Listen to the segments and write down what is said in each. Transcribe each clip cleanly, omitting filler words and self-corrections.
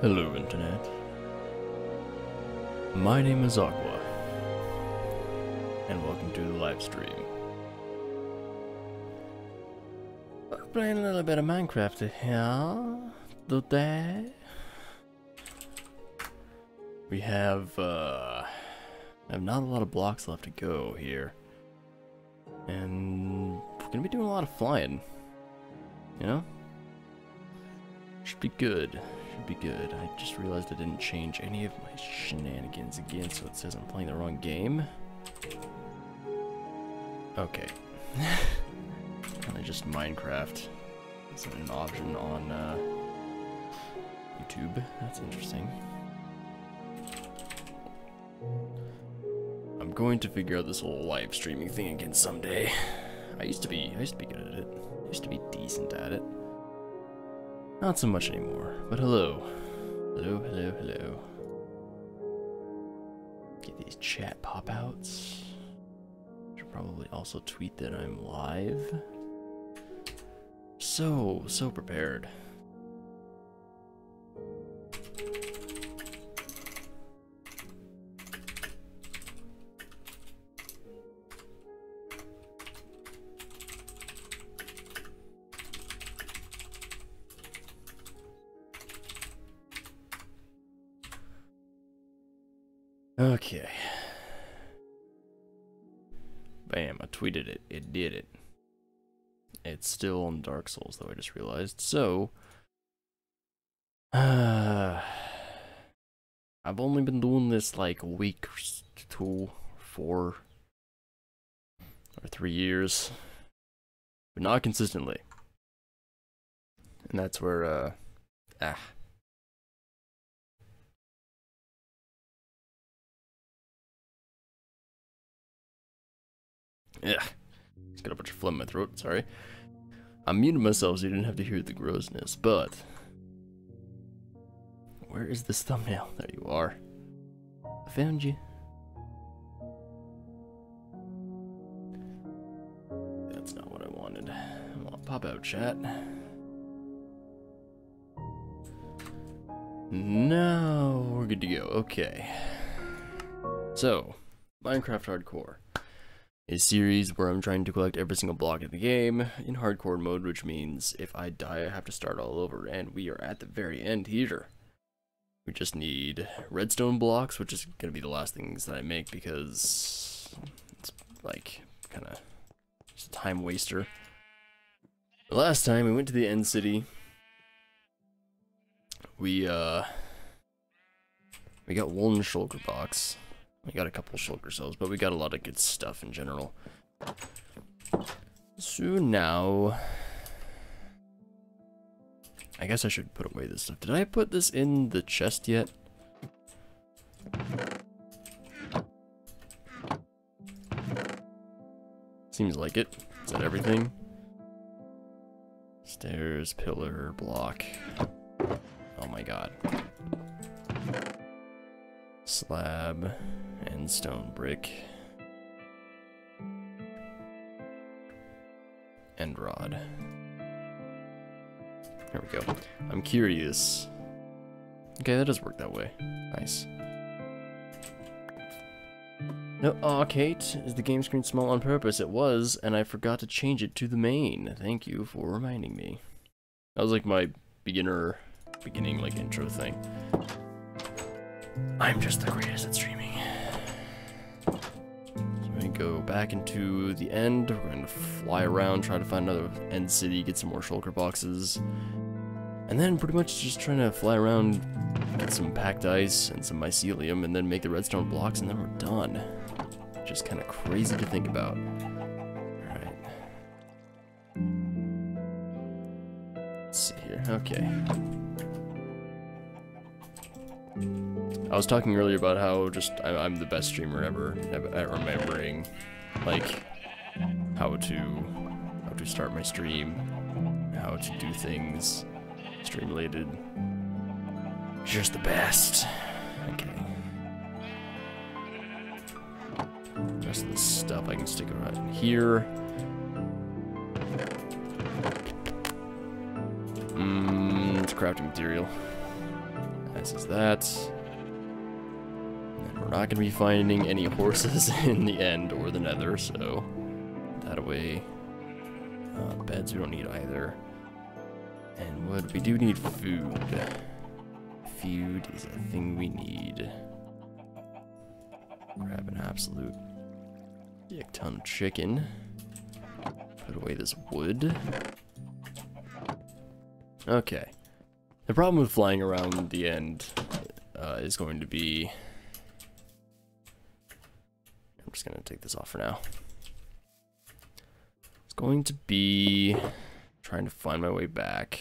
Hello, Internet. My name is Aqua, and welcome to the live stream. We're playing a little bit of Minecraft here today. We have not a lot of blocks left to go here, and we're gonna be doing a lot of flying. You know, should be good. Should be good. I just realized I didn't change any of my shenanigans again, so it says I'm playing the wrong game. Okay. Kinda just Minecraft. Isn't an option on YouTube. That's interesting. I'm going to figure out this whole live streaming thing again someday. I used to be good at it. I used to be decent at it. Not so much anymore, but hello. Hello, hello, hello. Get these chat pop-outs. Should probably also tweet that I'm live. So prepared. Okay. Bam, I tweeted it. It did it. It's still on Dark Souls, though, I just realized. So, I've only been doing this like a week, 2, 4, or 3 years, but not consistently. And that's where, Yeah, just got a bunch of phlegm in my throat, sorry. I muted myself so you didn't have to hear the grossness, but... Where is this thumbnail? There you are. I found you. That's not what I wanted. I want pop-out chat. Now we're good to go. Okay. So, Minecraft Hardcore. A series where I'm trying to collect every single block in the game in hardcore mode, which means if I die I have to start all over, and we are at the very end here. We just need redstone blocks, which is going to be the last things that I make because it's like kind of just a time waster. The last time we went to the end city, we got one shulker box. We got a couple shulker cells, but we got a lot of good stuff in general. So now, I guess I should put away this stuff. Did I put this in the chest yet? Seems like it. Is that everything? Stairs, pillar, block. Oh my god. Slab and stone brick and rod. There we go. I'm curious. Okay, that does work that way. Nice. No, aw, Kate, is the game screen small on purpose? It was, and I forgot to change it to the main. Thank you for reminding me. That was like my beginning like intro thing. I'm just the greatest at streaming. So we're gonna go back into the end. We're going to fly around, try to find another end city, get some more shulker boxes. And then pretty much just trying to fly around, get some packed ice and some mycelium, and then make the redstone blocks, and then we're done. Just kind of crazy to think about. Alright. Let's see here. Okay. I was talking earlier about how just I'm the best streamer ever at remembering like how to start my stream, how to do things stream related. Just the best. Okay. The rest of this stuff I can stick around here. It's crafting material. minimizes that. And then we're not going to be finding any horses in the end or the nether, so that away. Beds we don't need either. And wood, we do need food. Food is a thing we need. Grab an absolute dick ton of chicken. Put away this wood. Okay. The problem with flying around the end is going to be... I'm just going to take this off for now. It's going to be trying to find my way back.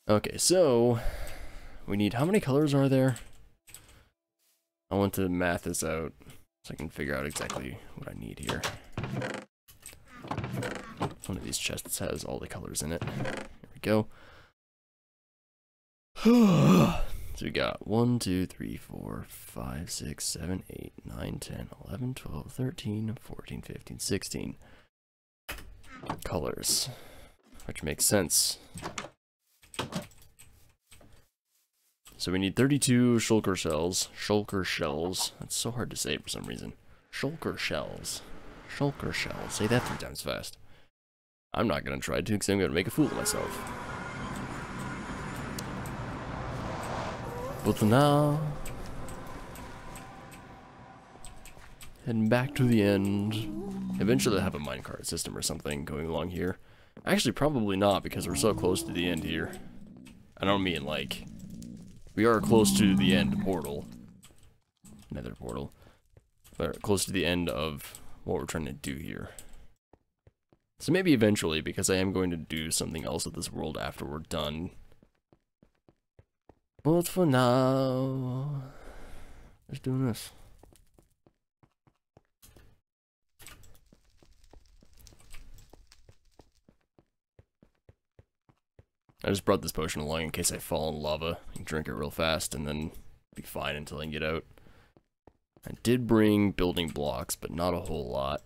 Okay, so we need, how many colors are there? I want to math this out so I can figure out exactly what I need here. One of these chests has all the colors in it. Here we go. So we got 1, 2, 3, 4, 5, 6, 7, 8, 9, 10, 11, 12, 13, 14, 15, 16 colors, which makes sense. So we need 32 shulker shells. Shulker shells. That's so hard to say for some reason. Shulker shells. Shulker shells. Say that 3 times fast. I'm not gonna try to because I'm gonna make a fool of myself. But for now, heading back to the end. Eventually I'll have a minecart system or something going along here. Actually, probably not because we're so close to the end here. I don't mean like, we are close to the end portal. Nether portal. But close to the end of what we're trying to do here. So maybe eventually, because I am going to do something else with this world after we're done. But for now, let's do this. I just brought this potion along in case I fall in lava. I can drink it real fast and then be fine until I can get out. I did bring building blocks, but not a whole lot.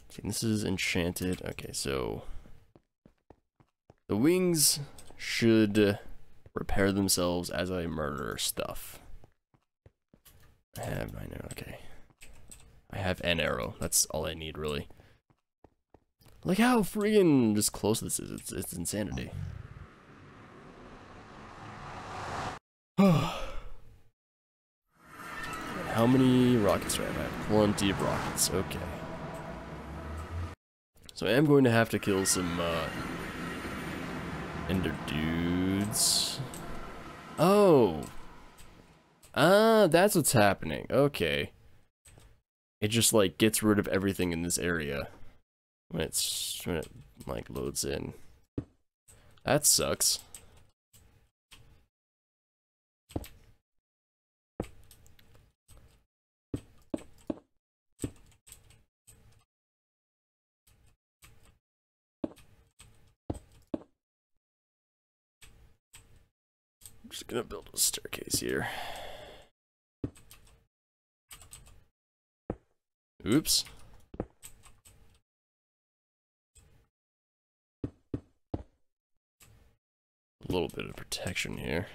See, this is enchanted. Okay, so the wings should repair themselves as I murder stuff. I have 9 arrows. Okay. I have an arrow. That's all I need, really. Look how friggin' just close this is. It's insanity. How many rockets do I have? I have plenty of rockets. Okay. So I am going to have to kill some ender dudes. Oh. Ah, that's what's happening. Okay. It just like gets rid of everything in this area when it like loads in. That sucks. I'm just gonna build a staircase here. Oops. A little bit of protection here.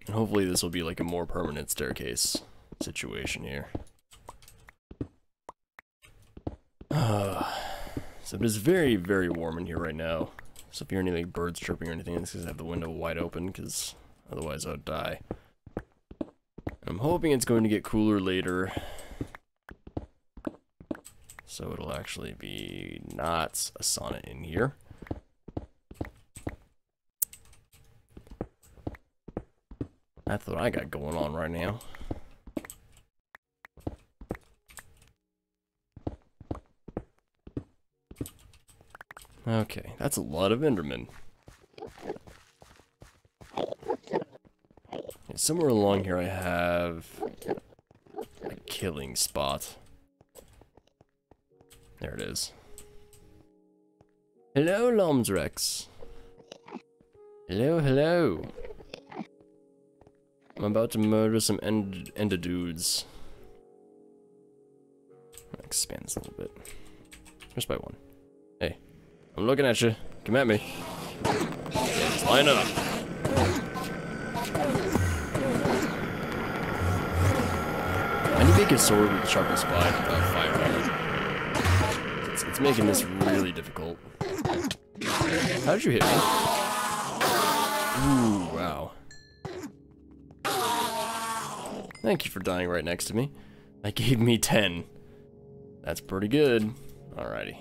And hopefully this will be like a more permanent staircase situation here. So it is very, very warm in here right now. So if you hear any like birds chirping or anything, it's because I have the window wide open, because otherwise I would die. I'm hoping it's going to get cooler later, so it'll actually be not a sauna in here. That's what I got going on right now. Okay, that's a lot of Endermen. Okay, somewhere along here I have a killing spot. There it is. Hello, Lomsrex. Hello, hello. I'm about to murder some ender dudes. I'll expand this a little bit. Just by one. Hey, I'm looking at you. Come at me. Yeah, just line up. I need to make a sword with sharpness 5 without firearm. It's making this really difficult. How did you hit me? Ooh, wow. Thank you for dying right next to me. That gave me 10. That's pretty good. Alrighty.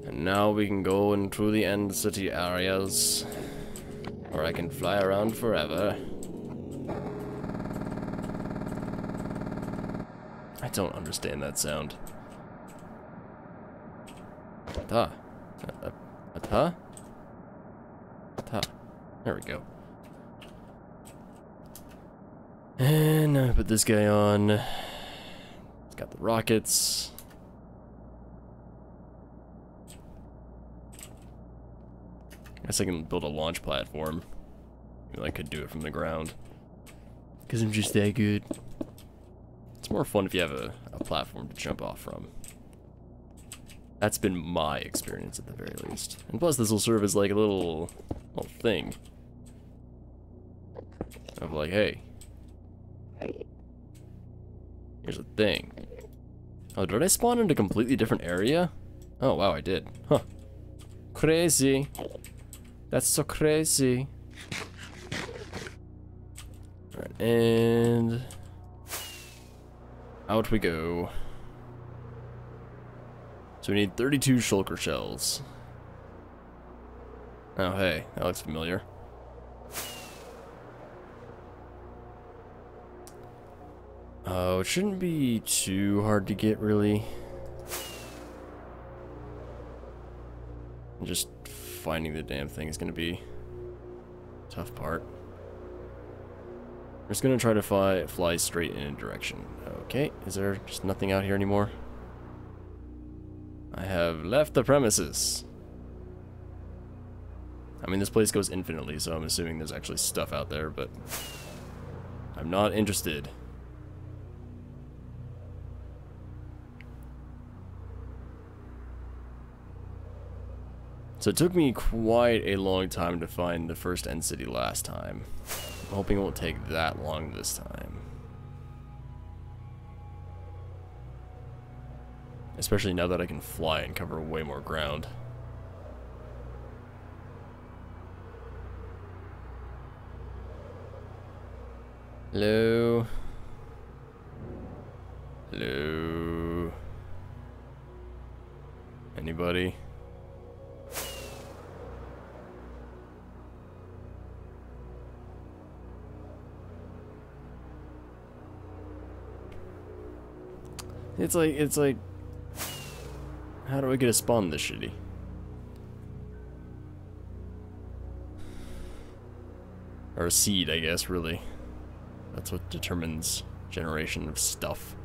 And now we can go into the end city areas, where I can fly around forever. I don't understand that sound. Ata. Ata? Ata. There we go. And now I put this guy on. It's got the rockets. I guess I can build a launch platform. Maybe I could do it from the ground. Because I'm just that good. It's more fun if you have a platform to jump off from. That's been my experience at the very least. And plus this will serve as like a little thing. Of like, hey. Here's a thing. Oh, did I spawn in a completely different area? Oh wow, I did. Huh. Crazy. That's so crazy. Alright, and out we go. So we need 32 shulker shells. Oh hey, that looks familiar. Oh, it shouldn't be too hard to get, really. Just finding the damn thing is gonna be a tough part. I'm just gonna try to fly straight in a direction. Okay, is there just nothing out here anymore? I have left the premises. I mean, this place goes infinitely, so I'm assuming there's actually stuff out there, but I'm not interested. So it took me quite a long time to find the first end city last time. I'm hoping it won't take that long this time. Especially now that I can fly and cover way more ground. Hello? Hello? Anybody? It's like, how do I get a spawn this shitty? Or a seed, I guess, really. That's what determines generation of stuff.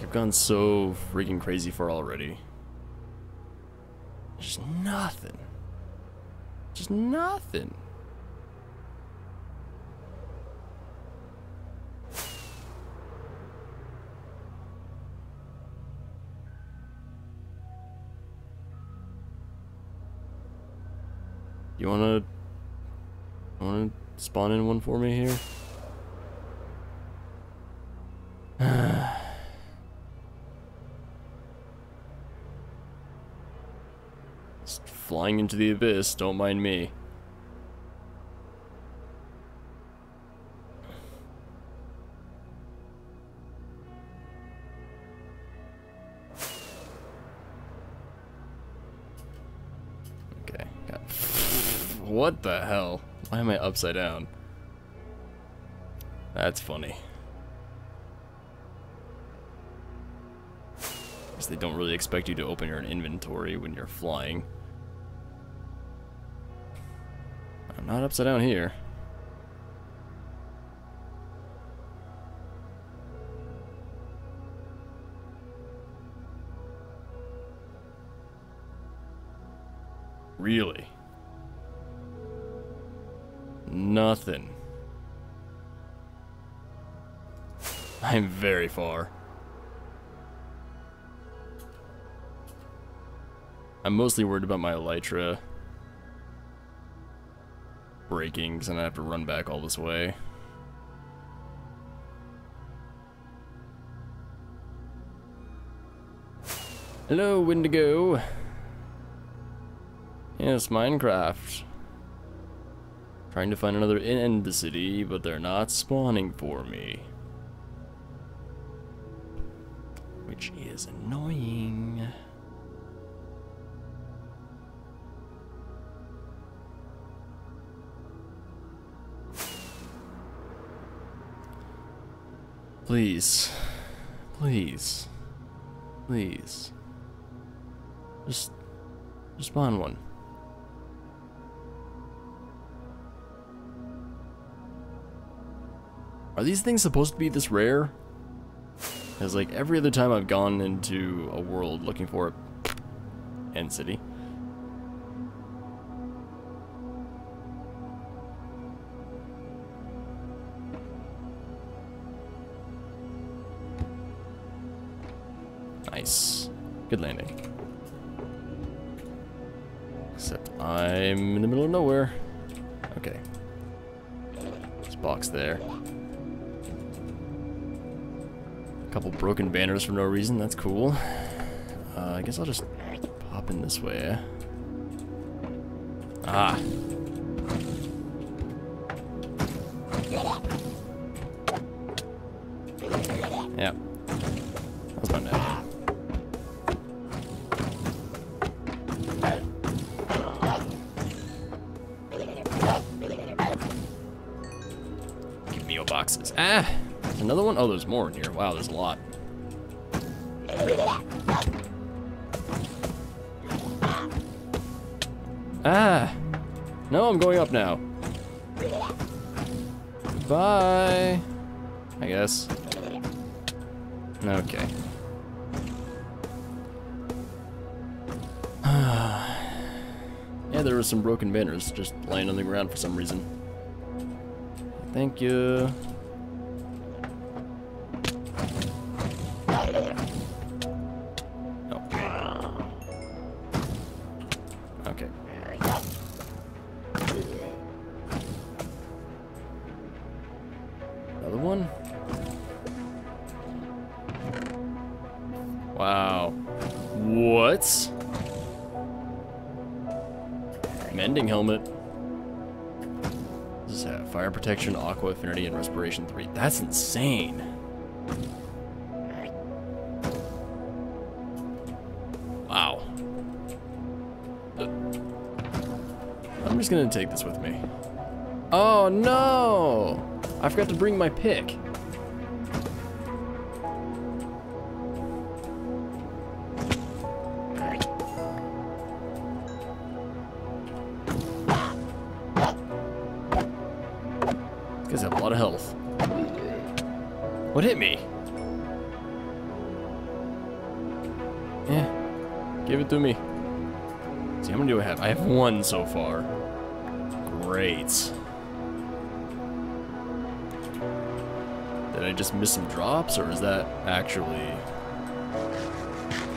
I've gone so freaking crazy far already. Just nothing. Just nothing. You wanna spawn in one for me here? Just flying into the abyss, don't mind me. Okay, got what the hell? Why am I upside down? That's funny. Because they don't really expect you to open your inventory when you're flying. I'm not upside down here. Really? Nothing. I'm very far. I'm mostly worried about my elytra breaking, because then I have to run back all this way. Hello, Wendigo. Yes, Minecraft. Trying to find another inn in the city, but they're not spawning for me. Which is annoying. Please. Please. Please. Just spawn one. Are these things supposed to be this rare? Because like every other time I've gone into a world looking for a end city. Nice. Good landing. Except I'm in the middle of nowhere. Okay. There's a box there. A couple broken banners for no reason, that's cool. I guess I'll just pop in this way. Ah. Yeah. That was my net. Give me your boxes. Ah! Another one? Oh, there's more in here. Wow, there's a lot. Ah! No, I'm going up now. Bye. I guess. Okay. Yeah, there were some broken banners just laying on the ground for some reason. Thank you. Okay. Another one? Wow. What? Mending helmet. This is fire protection, aqua affinity, and respiration 3. That's insane. Wow. I'm just gonna take this with me. Oh no! I forgot to bring my pick. These guys have a lot of health. What hit me? Yeah. Give it to me. See, how many do I have? I have one so far. Great. Did I just miss some drops, or is that actually...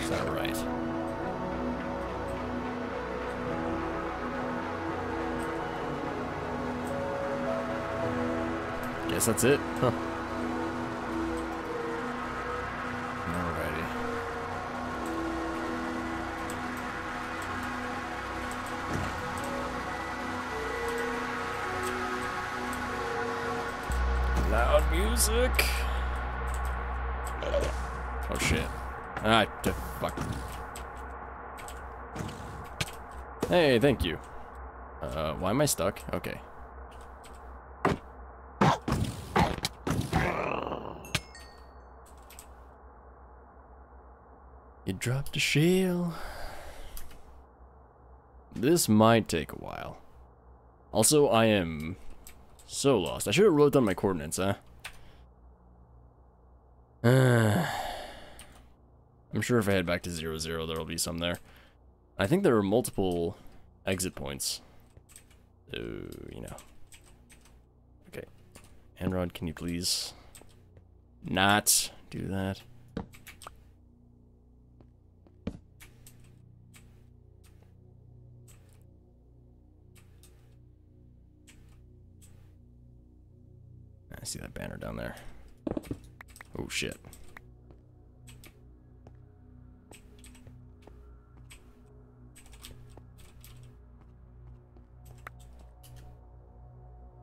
Is that right? Guess that's it. Huh. Alrighty. Loud music. Oh shit. Ah, fuck. Hey, thank you. Why am I stuck? Okay. You dropped a shell. This might take a while. Also, I am so lost. I should have wrote down my coordinates, huh? I'm sure if I head back to 00, there will be some there. I think there are multiple exit points. So, you know. Okay. Enrod, can you please not do that? I see that banner down there. Oh shit.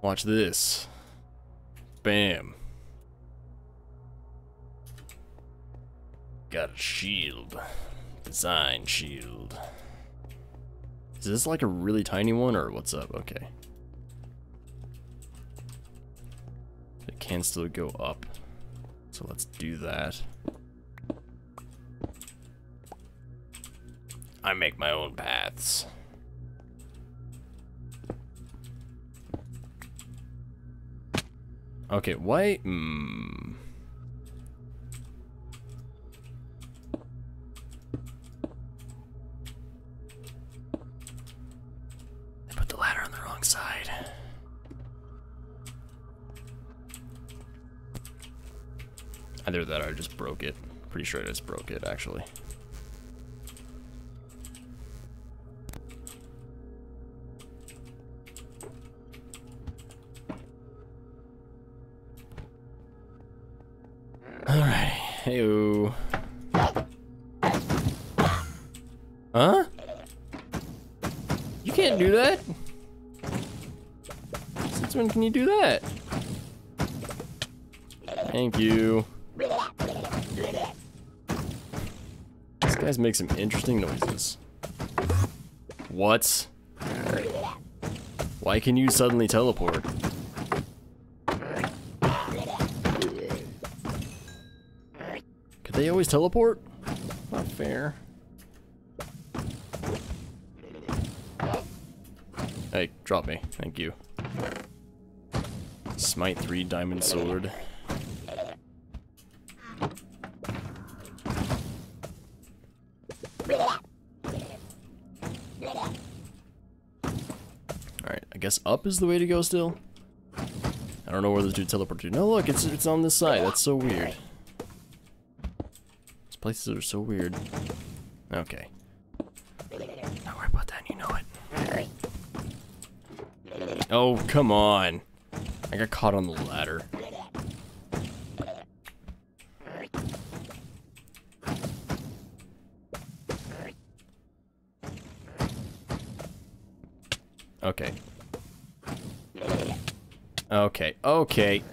Watch this. Bam. Got a shield. Design shield. Is this like a really tiny one or what's up? Okay. It can still go up. So let's do that. I make my own paths. Okay, why? They put the ladder on the wrong side. Either that or I just broke it. Pretty sure I just broke it, actually. Alright, heyo. Huh? You can't do that? Since when can you do that? Thank you. These guys make some interesting noises. What? Why can you suddenly teleport? Could they always teleport? Not fair. Hey, drop me. Thank you. Smite 3 diamond sword. Alright, I guess up is the way to go still. I don't know where those dudes teleport to. No, look, it's on this side. That's so weird. These places are so weird. Okay. Don't worry about that, you know it. Oh, come on. I got caught on the ladder. Okay. Okay, okay.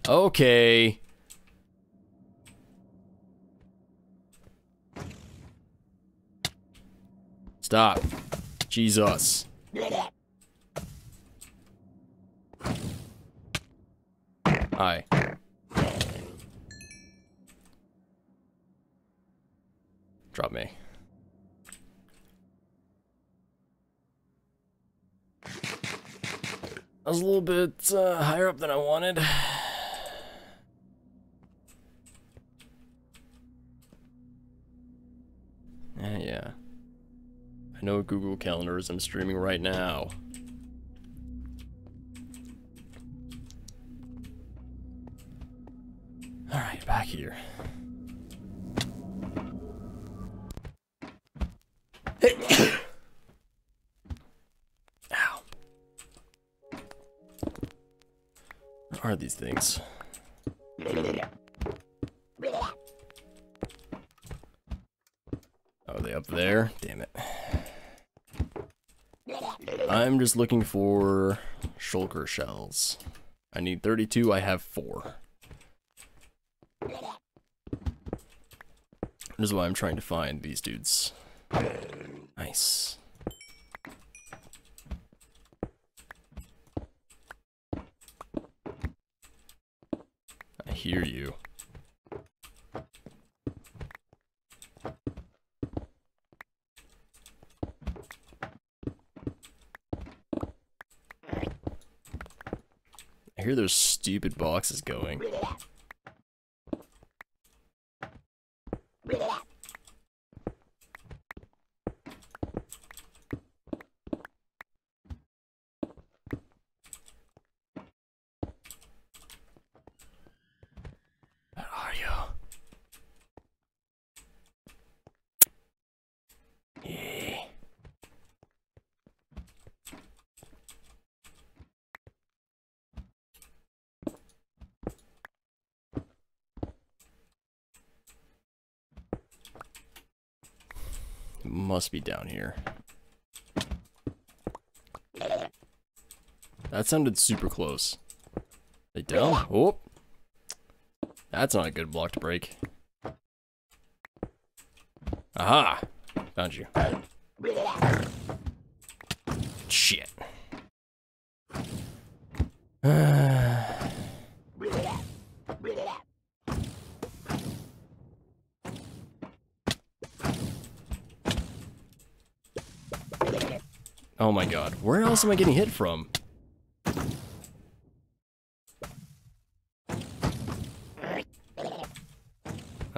Okay. Stop. Jesus. Hi. Drop me. I was a little bit higher up than I wanted. Yeah. I know Google Calendars, I'm streaming right now. Alright, back here. Ow. What are these things? Are they up there? Damn it. I'm just looking for shulker shells. I need 32, I have 4. This is why I'm trying to find these dudes. Nice. I hear you. I hear those stupid boxes going. must be down here. That sounded super close. They down? Oh! That's not a good block to break. Aha! Found you. Shit. Oh my god. Where else am I getting hit from?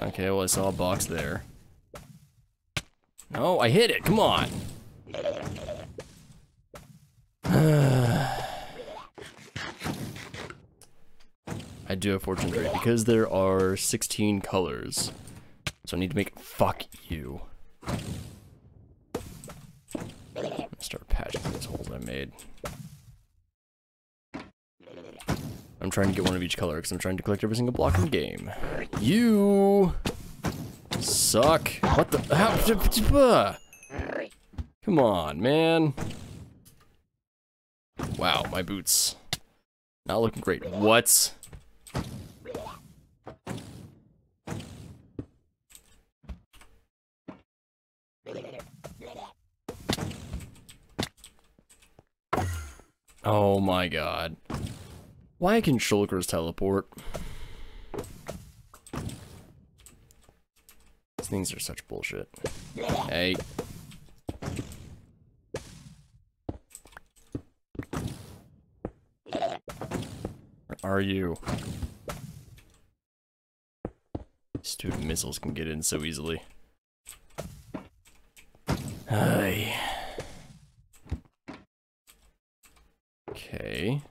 Okay, well I saw a box there. No, I hit it. Come on. I do have fortune rate because there are 16 colors. So I need to make fuck you. I'm gonna start patching these holes I made. I'm trying to get one of each color because I'm trying to collect every single block in the game. You suck. What the? How? Come on, man. Wow, my boots. Not looking great. What? Oh my god. Why can shulkers teleport? These things are such bullshit. Hey. Where are you? Stupid missiles can get in so easily. Hi. Okay.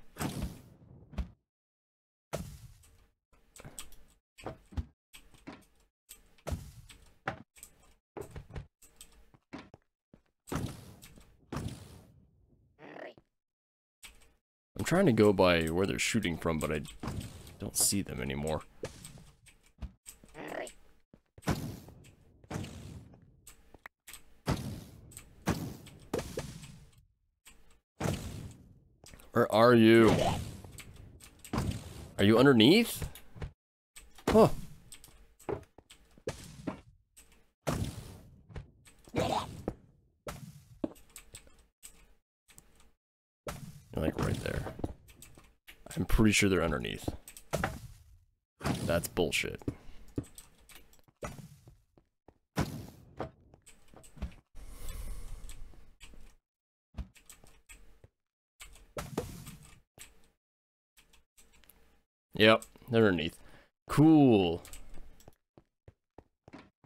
I'm trying to go by where they're shooting from, but I don't see them anymore. Where are you? Are you underneath? Huh. You're like right there. I'm pretty sure they're underneath. That's bullshit. Yep, they're underneath. Cool.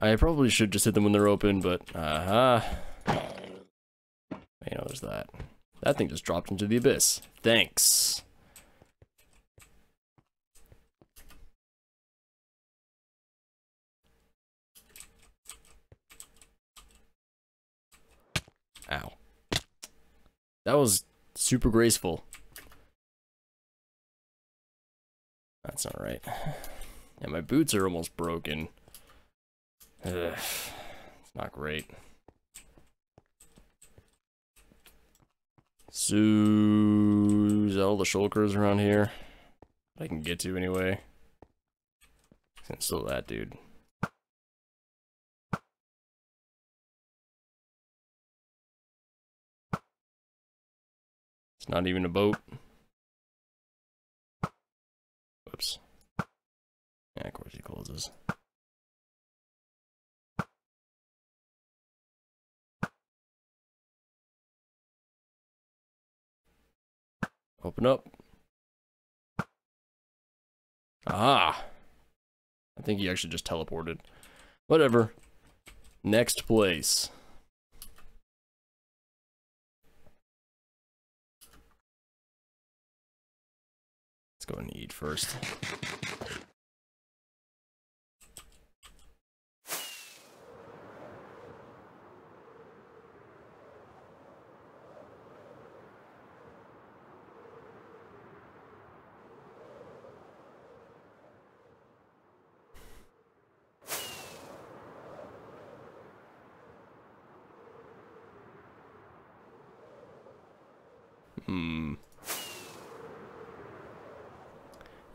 I probably should just hit them when they're open, but you know, there's that. That thing just dropped into the abyss. Thanks. Ow. That was super graceful. That's not right. Yeah, my boots are almost broken. Ugh, it's not great. So, is that all the shulkers around here I can get to anyway? It's still that dude. It's not even a boat. Whoops. Yeah, of course he closes. Open up. Ah! I think he actually just teleported. Whatever. Next place. Let's go and eat first.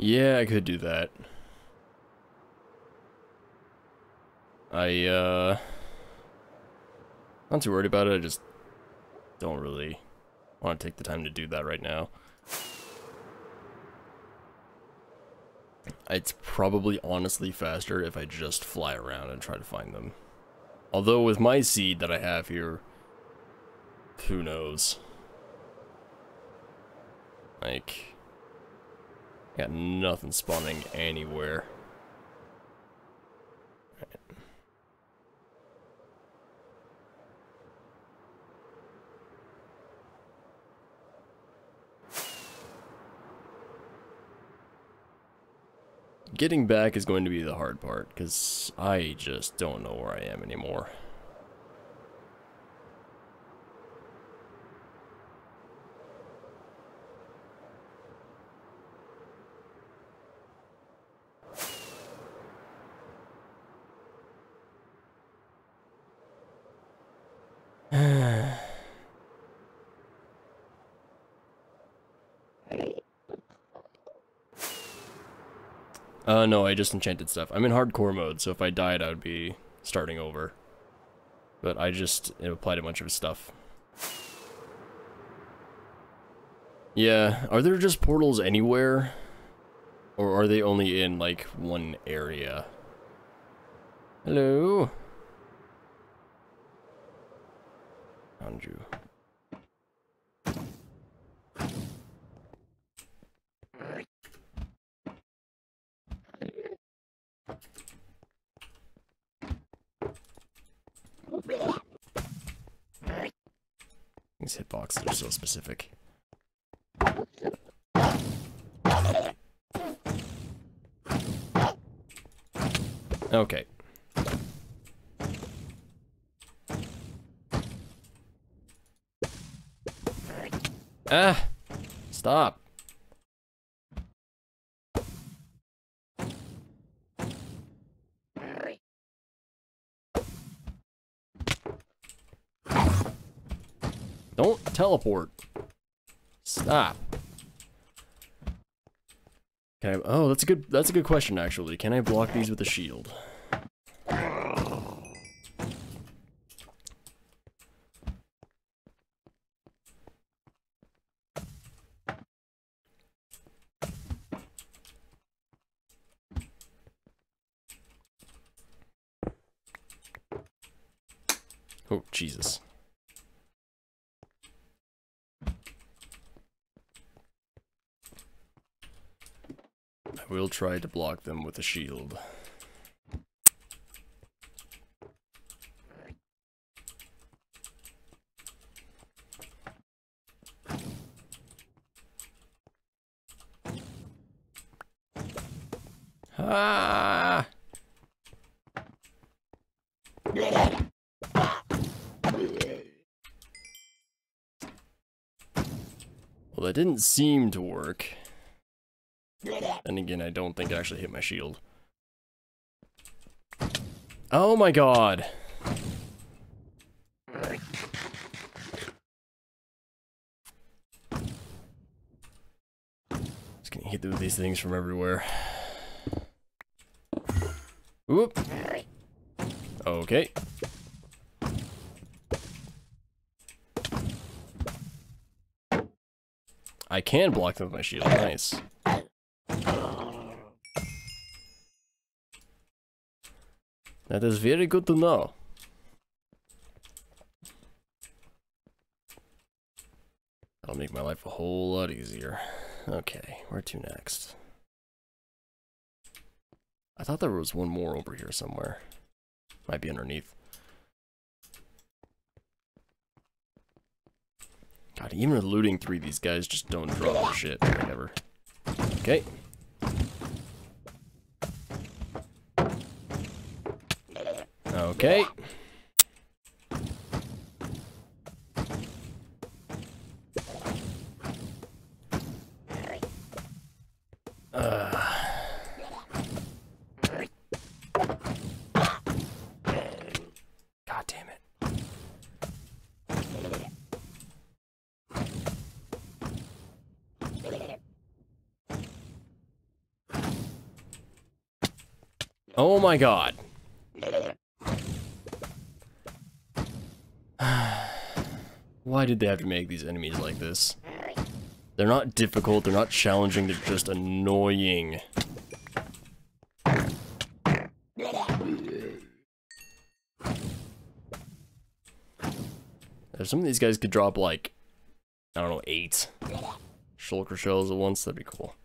Yeah, I could do that. Not too worried about it, I just don't really want to take the time to do that right now. It's probably honestly faster if I just fly around and try to find them. Although with my seed that I have here, who knows? Like, got nothing spawning anywhere. Getting back is going to be the hard part, because I just don't know where I am anymore. No, I just enchanted stuff. I'm in hardcore mode, so if I died, I would be starting over. But I just applied a bunch of stuff. Yeah, are there just portals anywhere? Or are they only in, like, one area? Hello? Found you. These hitboxes are so specific. Okay. Ah! Stop. Don't teleport. Stop. Can I, oh, that's a good question actually. Can I block these with a shield? Oh, Jesus. I will try to block them with a shield. Ah! Well, that didn't seem to work. And again, I don't think it actually hit my shield. Oh my god! Just getting hit with these things from everywhere. Whoop! Okay. I can block them with my shield, nice. That is very good to know. That'll make my life a whole lot easier. Okay, where to next? I thought there was one more over here somewhere. Might be underneath. God, even with looting 3, these guys just don't drop shit, whatever. Okay. Okay. God damn it. Oh my god. Why did they have to make these enemies like this? They're not difficult, they're not challenging, they're just annoying. If some of these guys could drop like, I don't know, 8 shulker shells at once, that'd be cool.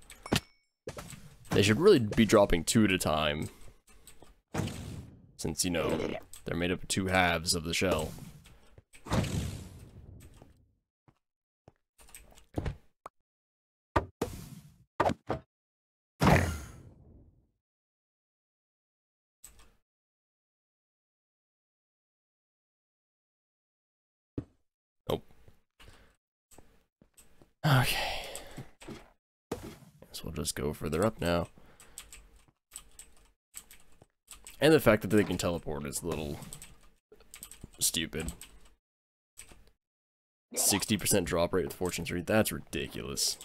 They should really be dropping 2 at a time. Since, you know, they're made up of 2 halves of the shell. Nope. Okay. Guess we'll just go further up now. And the fact that they can teleport is a little stupid. 60% drop rate with Fortune 3, that's ridiculous.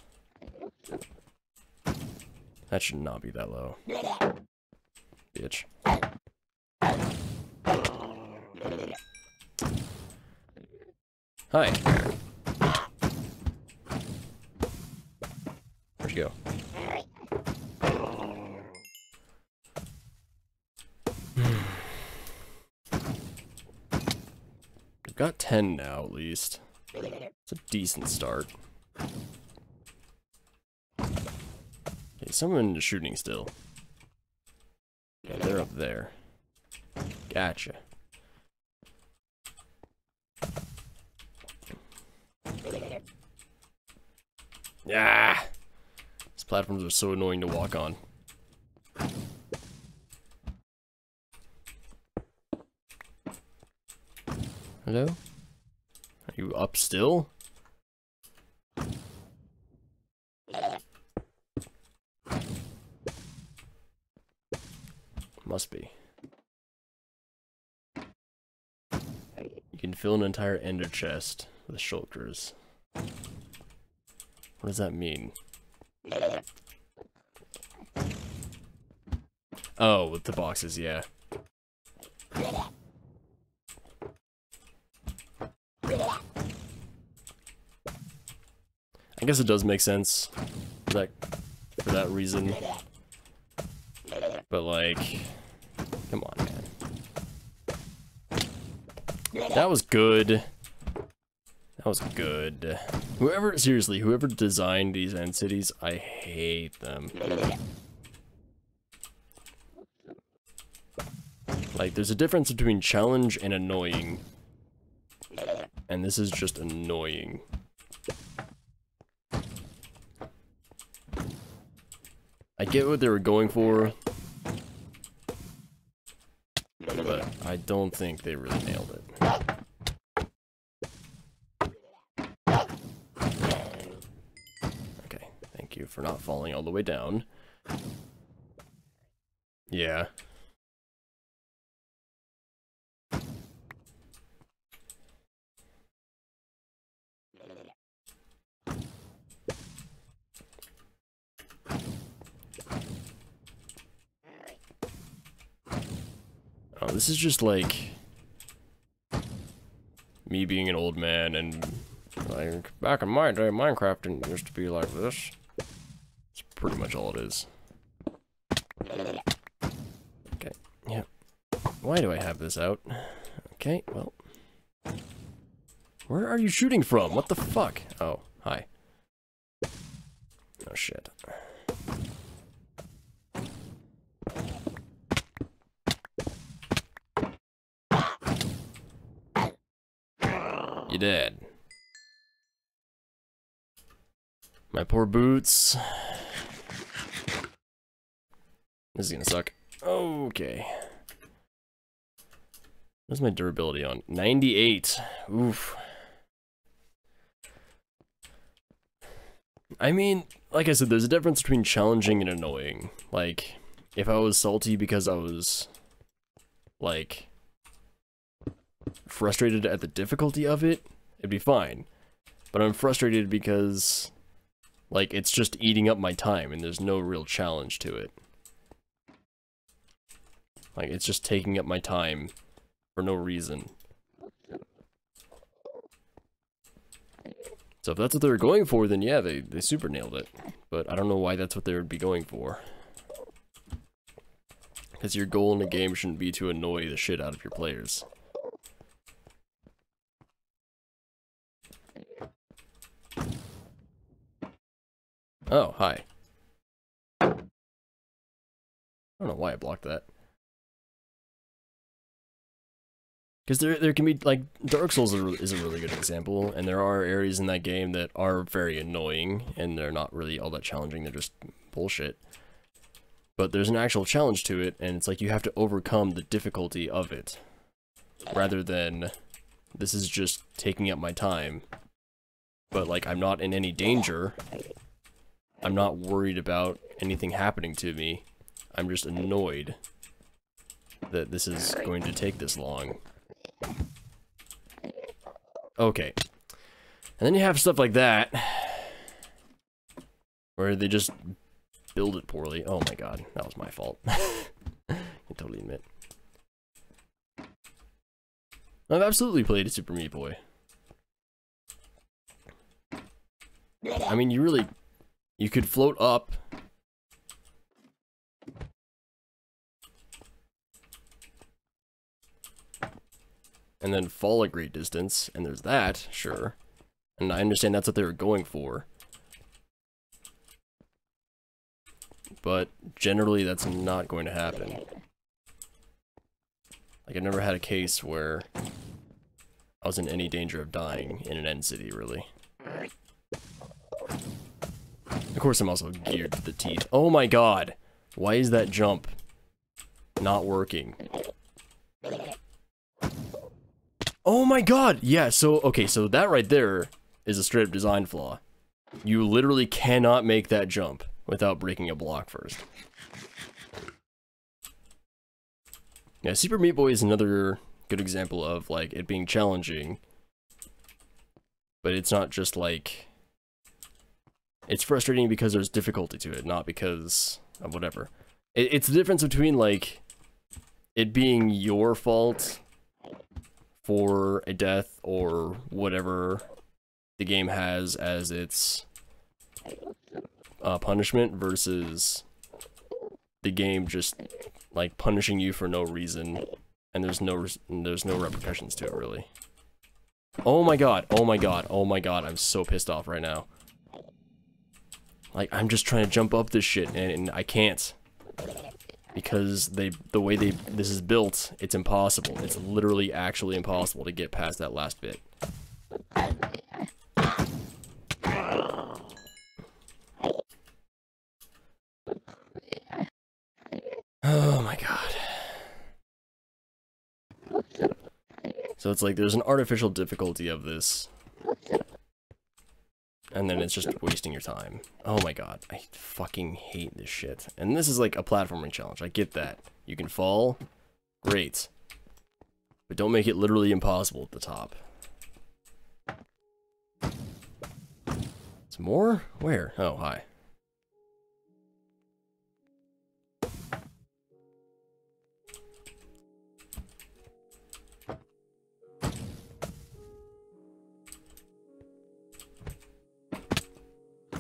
That should not be that low. Bitch. Hi. Where'd you go? We've got 10 now, at least. It's a decent start. Okay, someone is shooting still. Yeah, they're up there. Gotcha. Ah! These platforms are so annoying to walk on. Hello? Are you up still? Must be. You can fill an entire ender chest with shulkers. What does that mean? Oh, with the boxes, yeah. I guess it does make sense for that reason. But like, come on, man. That was good. That was good. Seriously, whoever designed these end cities, I hate them. Like, there's a difference between challenge and annoying. And this is just annoying. I get what they were going for, but I don't think they really nailed it. Okay, thank you for not falling all the way down. Yeah. Oh, this is just like me being an old man and like back in my day, Minecraft didn't used to be like this. That's pretty much all it is. Okay, yeah. Why do I have this out? Okay, well. Where are you shooting from? What the fuck? Oh, hi. Oh shit. You dead. My poor boots. This is gonna suck. Okay. What's my durability on? 98. Oof. I mean, like I said, there's a difference between challenging and annoying. Like, if I was salty because I was, like, frustrated at the difficulty of it, it'd be fine. But I'm frustrated because, like, it's just eating up my time and there's no real challenge to it. Like, it's just taking up my time for no reason. So if that's what they were going for, then yeah, they super nailed it. But I don't know why that's what they would be going for. Because your goal in the game shouldn't be to annoy the shit out of your players. Oh, hi. I don't know why I blocked that. Because there can be, like, Dark Souls is a really good example, and there are areas in that game that are very annoying, and they're not really all that challenging, they're just bullshit. But there's an actual challenge to it, and it's like you have to overcome the difficulty of it. Rather than, this is just taking up my time. But, like, I'm not in any danger. I'm not worried about anything happening to me. I'm just annoyed that this is going to take this long. Okay. And then you have stuff like that, where they just build it poorly. Oh my god, that was my fault. I can totally admit. I've absolutely played a Super Meat Boy. I mean, you could float up. And then fall a great distance, and there's that, sure. And I understand that's what they were going for. But generally that's not going to happen. Like, I've never had a case where I was in any danger of dying in an end city, really. Of course, I'm also geared to the teeth. Oh my god! Why is that jump not working? Oh my god! Yeah, so, okay, so that right there is a straight-up design flaw. You literally cannot make that jump without breaking a block first. Yeah, Super Meat Boy is another good example of, like, it being challenging. But it's not just, like... It's frustrating because there's difficulty to it, not because of whatever. It's the difference between, like, it being your fault for a death or whatever the game has as its punishment versus the game just like punishing you for no reason and there's no repercussions to it, really. Oh my god, oh my god, oh my god, I'm so pissed off right now. Like, I'm just trying to jump up this shit and I can't. Because the way this is built, it's impossible. It's literally actually impossible to get past that last bit. Oh my god. So it's like there's an artificial difficulty of this. And then it's just wasting your time. Oh my god, I fucking hate this shit. And this is like a platforming challenge, I get that. You can fall, great. But don't make it literally impossible at the top. Some more? Where? Oh, hi.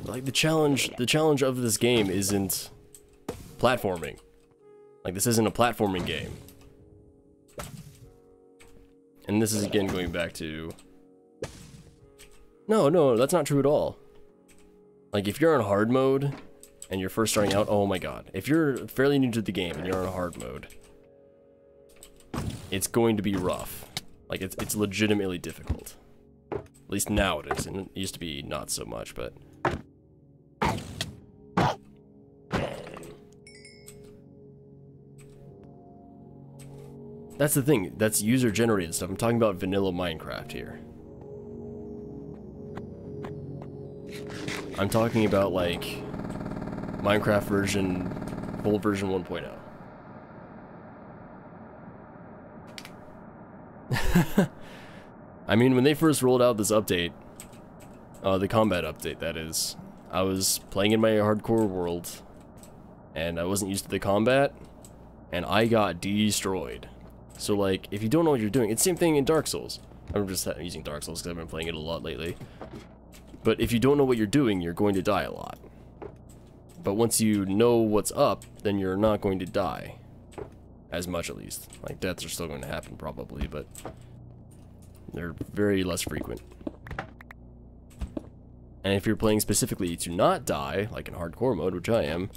Like, the challenge of this game isn't platforming. Like, this isn't a platforming game. And this is, again, going back to... No, that's not true at all. Like, if you're on hard mode, and you're first starting out, oh my god. If you're fairly new to the game, and you're on hard mode, it's going to be rough. Like, it's legitimately difficult. At least now it is, and it used to be not so much, but... That's the thing, that's user-generated stuff. I'm talking about vanilla Minecraft here. I'm talking about, like, Minecraft full version 1.0. I mean, when they first rolled out this update, the combat update, that is, I was playing in my hardcore world, and I wasn't used to the combat, and I got destroyed. So like, if you don't know what you're doing, it's the same thing in Dark Souls. I'm just using Dark Souls because I've been playing it a lot lately. But if you don't know what you're doing, you're going to die a lot. But once you know what's up, then you're not going to die. As much, at least. Like, deaths are still going to happen, probably, but they're very less frequent. And if you're playing specifically to not die, like in hardcore mode, which I am,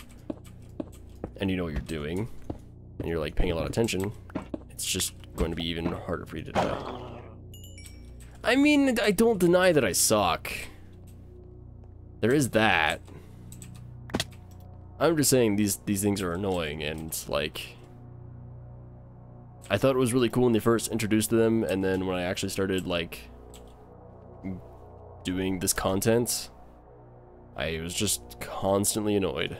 and you know what you're doing, and you're like paying a lot of attention, it's just going to be even harder for you to die. I mean, I don't deny that I suck. There is that. I'm just saying these things are annoying, and like, I thought it was really cool when they first introduced them, and then when I actually started like doing this content, I was just constantly annoyed.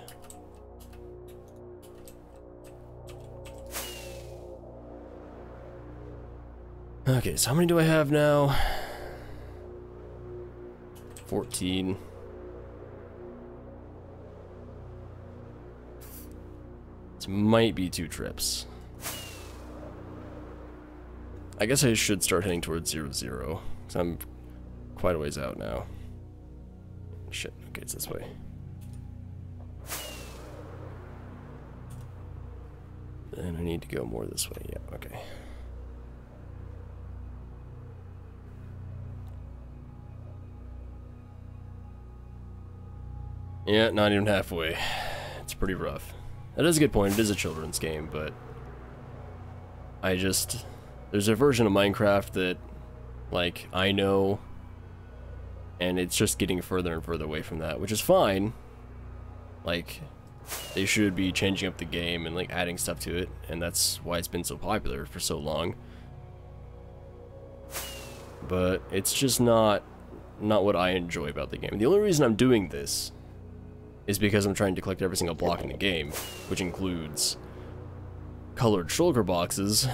Okay, so how many do I have now? 14. This might be 2 trips. I guess I should start heading towards 0-0, because I'm quite a ways out now. Shit, okay, it's this way. Then I need to go more this way, yeah, okay. Yeah, not even halfway. It's pretty rough. That is a good point, it is a children's game, but there's a version of Minecraft that, like, I know, and it's just getting further and further away from that, which is fine. Like, they should be changing up the game and, like, adding stuff to it, and that's why it's been so popular for so long. But it's just not what I enjoy about the game. The only reason I'm doing this is because I'm trying to collect every single block in the game, which includes colored shulker boxes.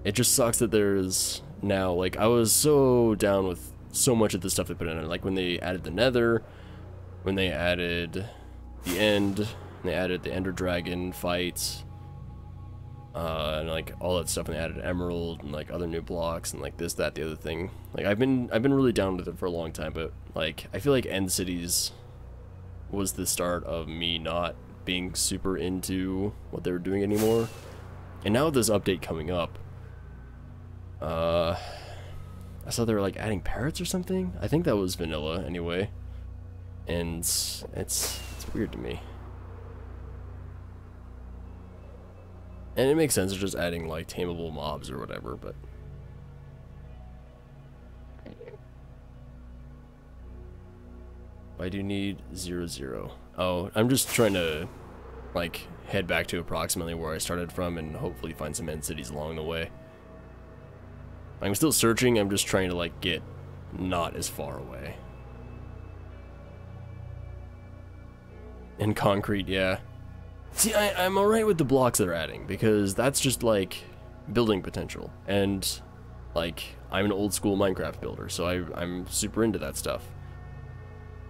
It just sucks that there's now, like, I was so down with so much of the stuff they put in it, like when they added the Nether, when they added the End, when they added the Ender Dragon fights, and like all that stuff, and they added Emerald and like other new blocks and like this, that, the other thing. Like I've been really down with it for a long time, but like I feel like End Cities was the start of me not being super into what they were doing anymore. And now with this update coming up, I saw they were like adding parrots or something. I think that was vanilla anyway, and it's weird to me. And it makes sense, they're just adding like tameable mobs or whatever, but why do you need 0-0? Oh, I'm just trying to like head back to approximately where I started from and hopefully find some end cities along the way. I'm still searching, I'm just trying to like get not as far away. And concrete, yeah. See, I'm alright with the blocks they're adding, because that's just, like, building potential. And, like, I'm an old school Minecraft builder, so I'm super into that stuff.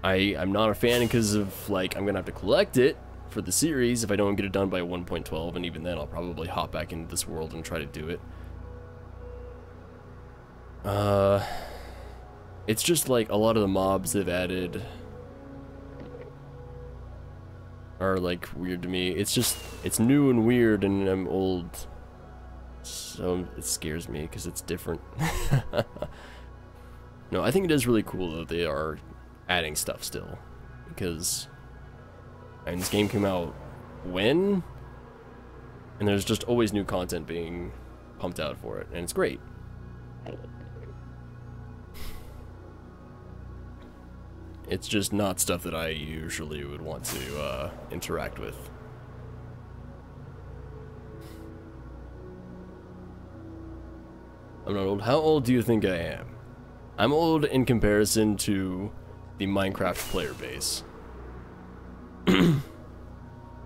I'm not a fan because of, like, I'm gonna have to collect it for the series if I don't get it done by 1.12, and even then I'll probably hop back into this world and try to do it. It's just, like, a lot of the mobs they've added are like weird to me. It's just, it's new and weird, and I'm old, so it scares me because it's different. No, I think it is really cool that they are adding stuff still, because I mean, this game came out when, and there's just always new content being pumped out for it, and it's great. It's just not stuff that I usually would want to interact with. I'm not old. How old do you think I am? I'm old in comparison to the Minecraft player base.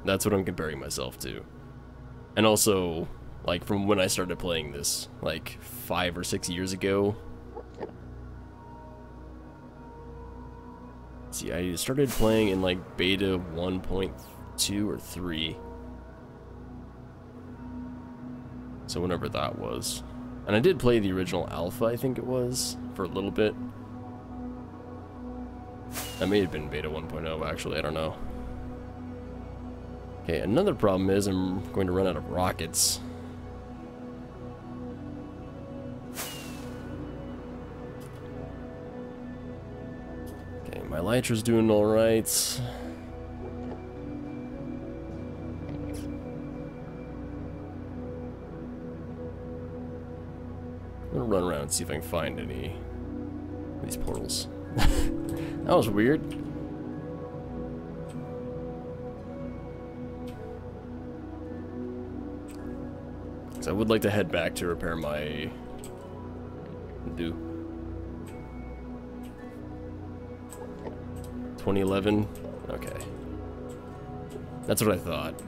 That's what I'm comparing myself to. And also, like, from when I started playing this, like, 5 or 6 years ago. see, I started playing in like beta 1.2 or 3. So whenever that was. And I did play the original alpha, I think it was, for a little bit. That may have been beta 1.0 actually, I don't know. Okay, another problem is I'm going to run out of rockets. Okay, my Elytra's doing alright. I'm gonna run around and see if I can find any of these portals. That was weird. So I would like to head back to repair my... 2011? Okay. That's what I thought.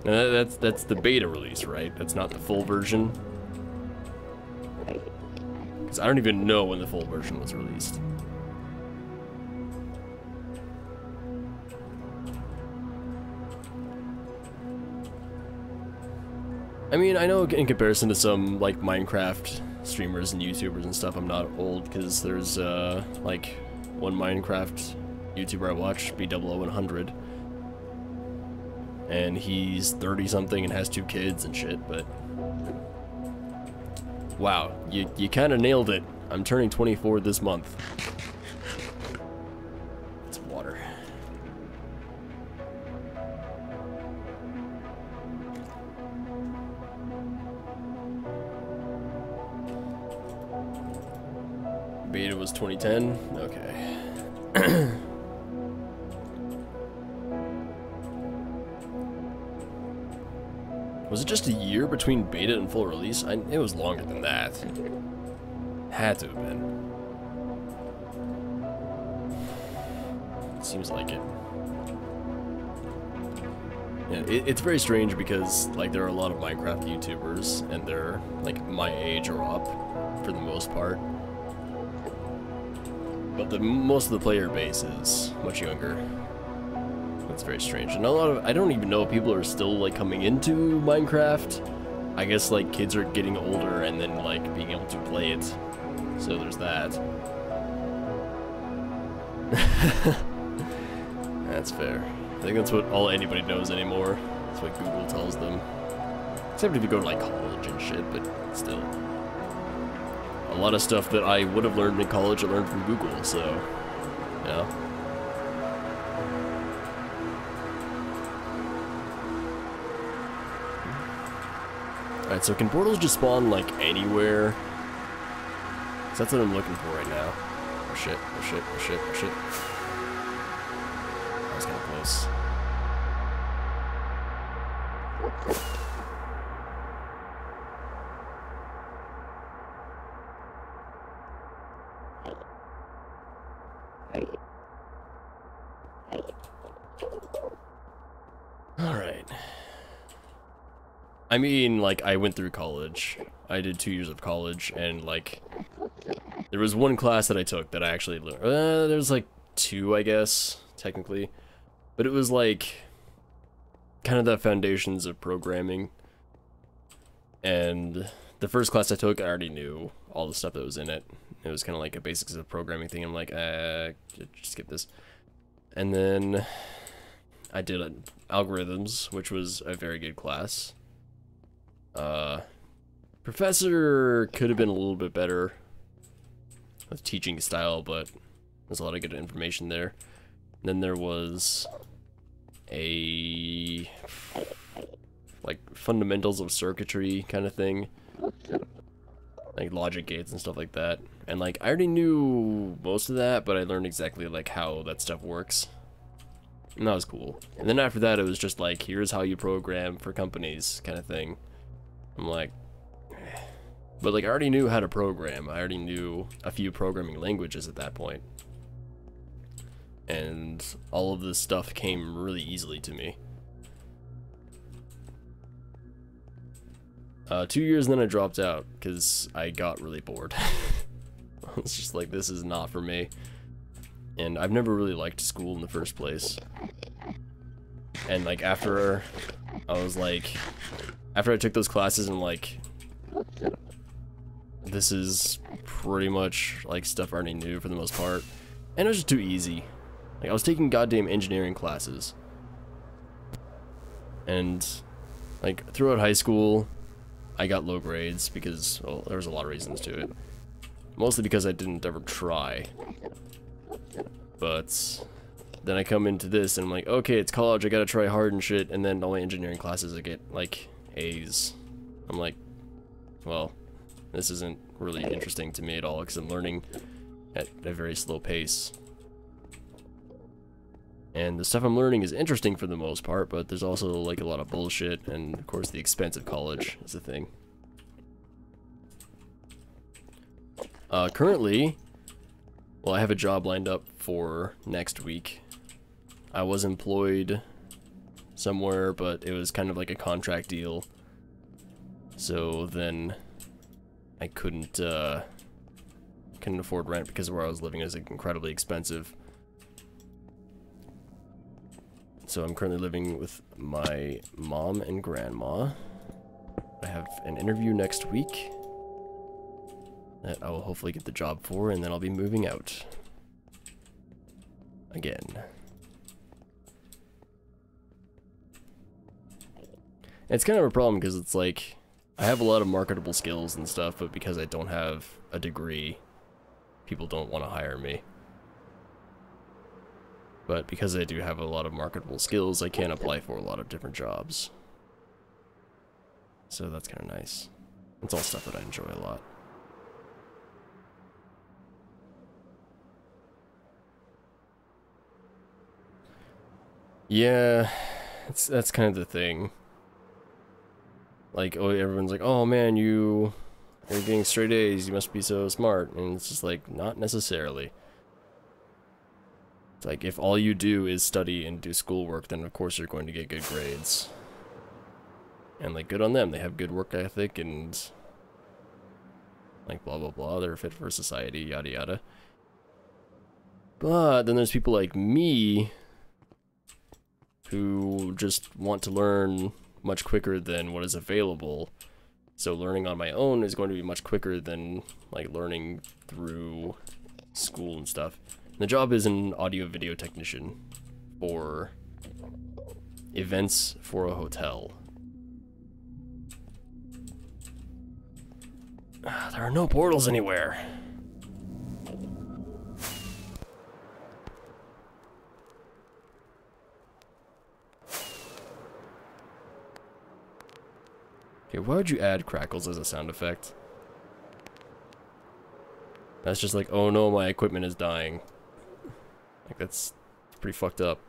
That's the beta release, right? That's not the full version? Because I don't even know when the full version was released. I mean, I know in comparison to some, like, Minecraft streamers and YouTubers and stuff, I'm not old, because there's, like, one Minecraft YouTuber I watch, B000100, and he's 30-something and has 2 kids and shit, but... Wow, you kind of nailed it. I'm turning 24 this month. It's water. Beta was 2010? Okay. Was it just a year between beta and full release? It was longer than that. Had to have been. Seems like it. Yeah, it's very strange because, like, there are a lot of Minecraft YouTubers, and they're, like, my age or up, for the most part. But most of the player base is much younger. That's very strange. And I don't even know if people are still, like, coming into Minecraft. I guess, like, kids are getting older and then, like, being able to play it. So there's that. That's fair. I think that's what all anybody knows anymore. That's what Google tells them. Except if you go to, like, college and shit, but still. A lot of stuff that I would have learned in college I learned from Google, so, you know. Alright, so can portals just spawn, like, anywhere? 'Cause that's what I'm looking for right now. Oh shit, oh shit, oh shit, oh shit. That was kinda close. Alright. I mean, like, I went through college. I did 2 years of college, and, like, there was one class that I took that I actually learned. There's, like, 2, I guess, technically. But it was, like, kind of the foundations of programming. And the first class I took, I already knew all the stuff that was in it. It was kind of like a basics of programming thing. I'm like, just skip this. And then I did algorithms, which was a very good class. Professor could have been a little bit better with teaching style, but there's a lot of good information there. And then there was a, like, fundamentals of circuitry kind of thing, like logic gates and stuff like that. And, like, I already knew most of that, but I learned exactly, like, how that stuff works. And that was cool. And then after that, it was just like, here's how you program for companies kind of thing. I'm like, eh. But, like, I already knew how to program. I already knew a few programming languages at that point. And all of this stuff came really easily to me. 2 years and then I dropped out because I got really bored. I was just like, this is not for me. and I've never really liked school in the first place. And like after I was like, after I took those classes and like, this is pretty much like stuff I already knew for the most part, and it was just too easy. Like I was taking goddamn engineering classes, and like throughout high school I got low grades because, well, there was a lot of reasons to it. Mostly because I didn't ever try. But then I come into this and I'm like, okay, it's college, I gotta try hard and shit, and then all my engineering classes I get like A's. I'm like, well, this isn't really interesting to me at all because I'm learning at a very slow pace. And the stuff I'm learning is interesting for the most part, but there's also like a lot of bullshit, and of course the expense of college is a thing. Currently, well, I have a job lined up for next week. I was employed somewhere, but it was kind of like a contract deal. So then I couldn't afford rent because where I was living is incredibly expensive. So I'm currently living with my mom and grandma. I have an interview next week that I will hopefully get the job for, and then I'll be moving out again. It's kind of a problem because it's like I have a lot of marketable skills and stuff, but because I don't have a degree, people don't want to hire me. But because I do have a lot of marketable skills, I can apply for a lot of different jobs. So that's kind of nice. It's all stuff that I enjoy a lot. Yeah, that's kind of the thing. Like, oh, everyone's like, oh man, you're getting straight A's, you must be so smart. And it's just like, not necessarily. It's like, if all you do is study and do schoolwork, then of course you're going to get good grades. And like, good on them, they have good work ethic and like blah blah blah, they're fit for society, yada yada. But then there's people like me who just want to learn much quicker than what is available. So learning on my own is going to be much quicker than like learning through school and stuff. The job is an audio video technician for events for a hotel. There are no portals anywhere. Okay, why would you add crackles as a sound effect? That's just like, oh no, my equipment is dying. Like, that's pretty fucked up.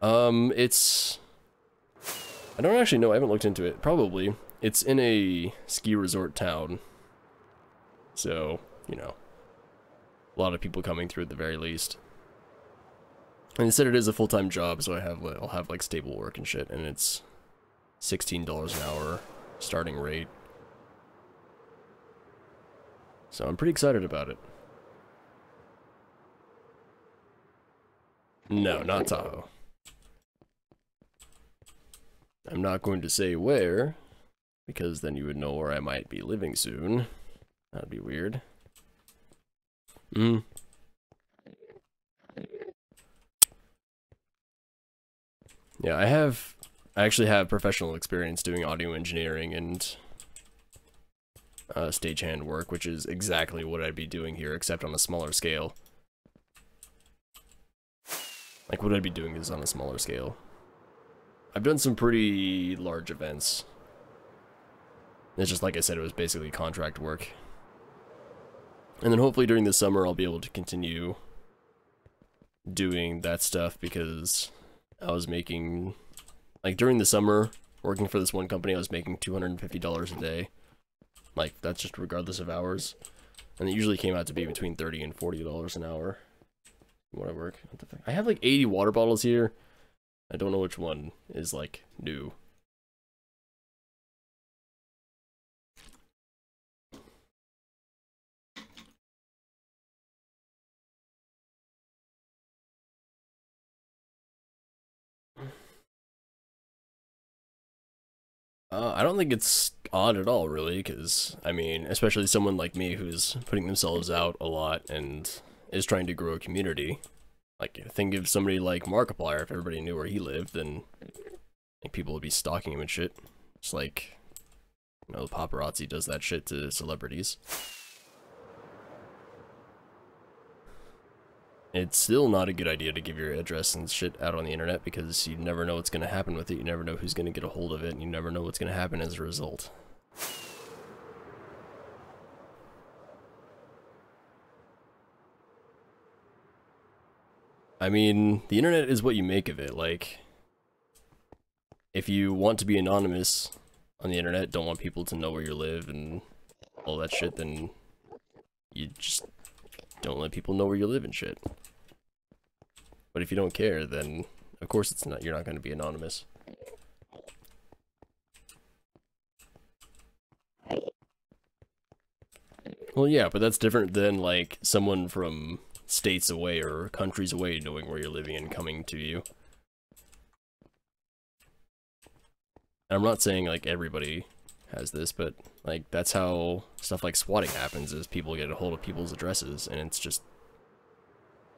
It's... I don't actually know, I haven't looked into it. Probably. It's in a ski resort town. So, you know, a lot of people coming through at the very least. And they said it is a full-time job, so I'll have like stable work and shit, and it's $16 an hour starting rate. So I'm pretty excited about it. No, not Tahoe. I'm not going to say where, because then you would know where I might be living soon. That'd be weird. Yeah, I actually have professional experience doing audio engineering and stagehand work, which is exactly what I'd be doing here, except on a smaller scale. Like, what I'd be doing is on a smaller scale. I've done some pretty large events. It's just like I said, it was basically contract work. And then hopefully during the summer I'll be able to continue doing that stuff, because I was making, like, during the summer, working for this one company, I was making $250 a day. Like, that's just regardless of hours. And it usually came out to be between $30 and $40 an hour when I work. What the fuck? I have like 80 water bottles here. I don't know which one is like new. I don't think it's odd at all, really, because, I mean, especially someone like me who's putting themselves out a lot and is trying to grow a community. Like, think of somebody like Markiplier, if everybody knew where he lived, then like, people would be stalking him and shit. It's like, you know, the paparazzi does that shit to celebrities. It's still not a good idea to give your address and shit out on the internet because you never know what's going to happen with it, you never know who's going to get a hold of it, and you never know what's going to happen as a result. I mean, the internet is what you make of it. Like, if you want to be anonymous on the internet, don't want people to know where you live and all that shit, then you just don't let people know where you live and shit. But if you don't care, then of course you're not going to be anonymous. Well, yeah, but that's different than like someone from states away or countries away knowing where you're living and coming to you. And I'm not saying like everybody has this, but like that's how stuff like swatting happens, is people get a hold of people's addresses and it's just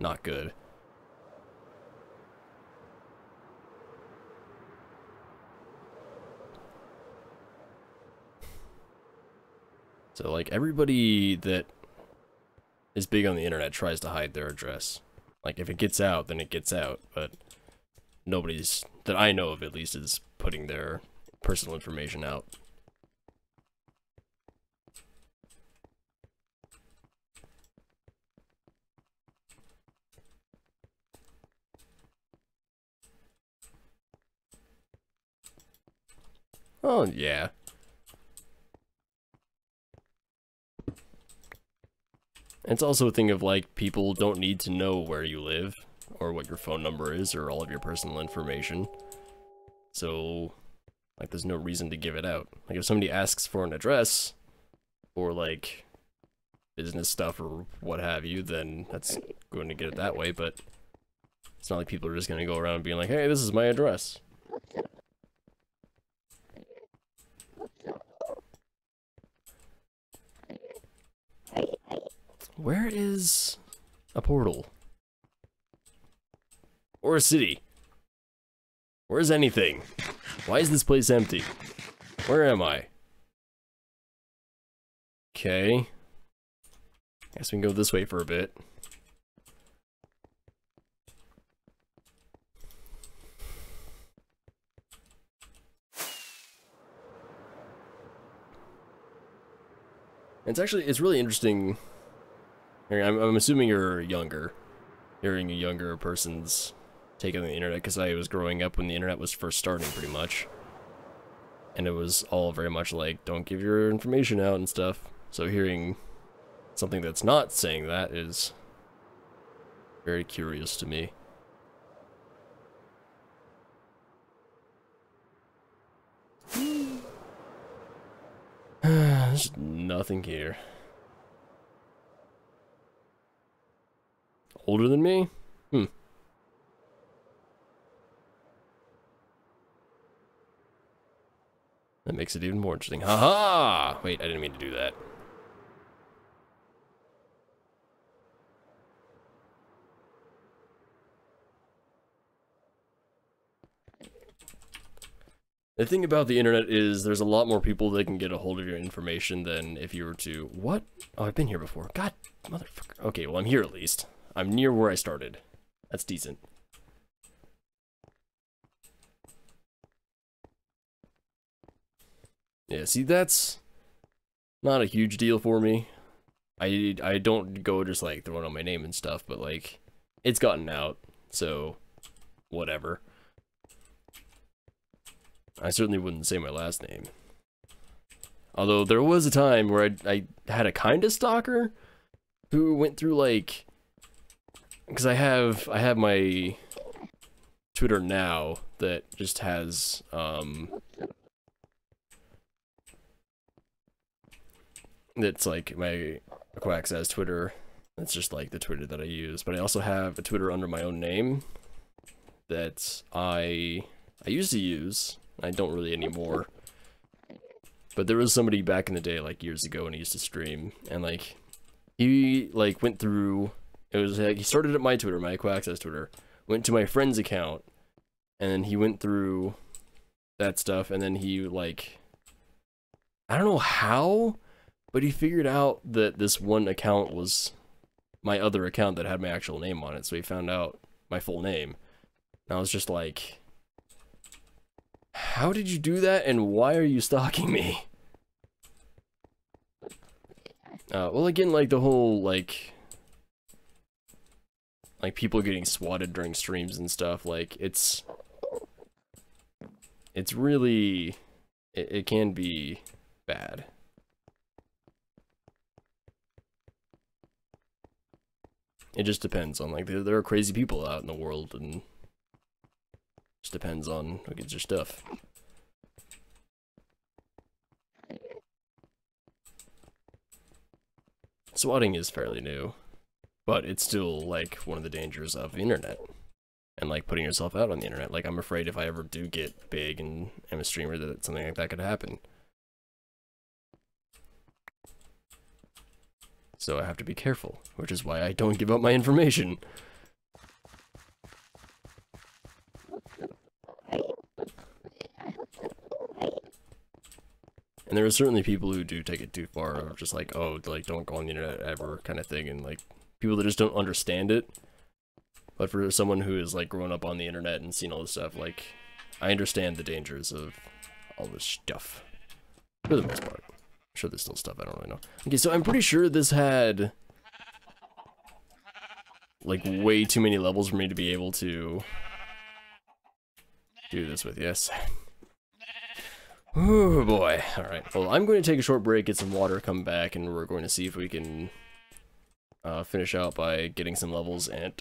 not good. So like everybody that is big on the internet tries to hide their address. Like if it gets out, then it gets out, but nobody's, that I know of at least, is putting their personal information out. Oh, yeah. It's also a thing of, like, people don't need to know where you live, or what your phone number is, or all of your personal information. So, like, there's no reason to give it out. Like, if somebody asks for an address, or, like, business stuff, or what have you, then that's going to get it that way, but it's not like people are just going to go around being like, hey, this is my address. Where is a portal? Or a city? Where's anything? Why is this place empty? Where am I? Okay. Guess we can go this way for a bit. It's really interesting. I'm assuming you're younger. Hearing a younger person's take on the internet, because I was growing up when the internet was first starting, pretty much. And it was all very much like, don't give your information out and stuff. So hearing something that's not saying that is very curious to me. There's nothing here. Older than me? Hmm. That makes it even more interesting. Haha! Wait, I didn't mean to do that. The thing about the internet is there's a lot more people that can get a hold of your information than if you were to... What? Oh, I've been here before. God, motherfucker. Okay, well, I'm here at least. I'm near where I started. That's decent. Yeah, see, that's not a huge deal for me. I don't go just, like, throwing on my name and stuff, but, like, it's gotten out, so whatever. I certainly wouldn't say my last name. Although there was a time where I had a kind of stalker who went through, like... Because I have my Twitter now that just has, that's like my Quacksass Twitter. That's just like the Twitter that I use. But I also have a Twitter under my own name that I used to use. I don't really anymore. But there was somebody back in the day, like years ago when he used to stream, and like he like went through. It was like he started at my Twitter, my Equal Access Twitter, went to my friend's account, and then he went through that stuff, and then he like, I don't know how, but he figured out that this one account was my other account that had my actual name on it, so he found out my full name. And I was just like, how did you do that, and why are you stalking me? Well, again, like the whole like people getting swatted during streams and stuff, like it's really, it can be bad. It just depends on, like, there are crazy people out in the world, and it just depends on who gets your stuff. Swatting is fairly new, but it's still, like, one of the dangers of the internet. And, like, putting yourself out on the internet. Like, I'm afraid if I ever do get big and am a streamer that something like that could happen. So I have to be careful, which is why I don't give out my information. And there are certainly people who do take it too far, of just like, oh, like, don't go on the internet ever kind of thing, and like, people that just don't understand it. But for someone who has like grown up on the internet and seen all this stuff, like, I understand the dangers of all this stuff, for the most part. I'm sure there's still stuff I don't really know. Okay, so I'm pretty sure this had like way too many levels for me to be able to do this with. Yes. Oh boy. Alright, well, I'm going to take a short break, get some water, come back, and we're going to see if we can finish out by getting some levels and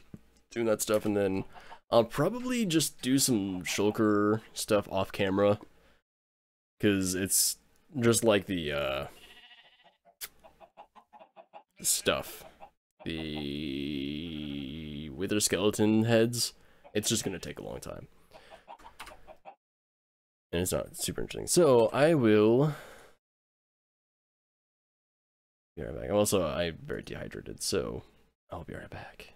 doing that stuff, and then I'll probably just do some Shulker stuff off camera, because it's just like the stuff, the wither skeleton heads, it's just gonna take a long time, and it's not super interesting. So I will be right back. I'm very dehydrated, so I'll be right back.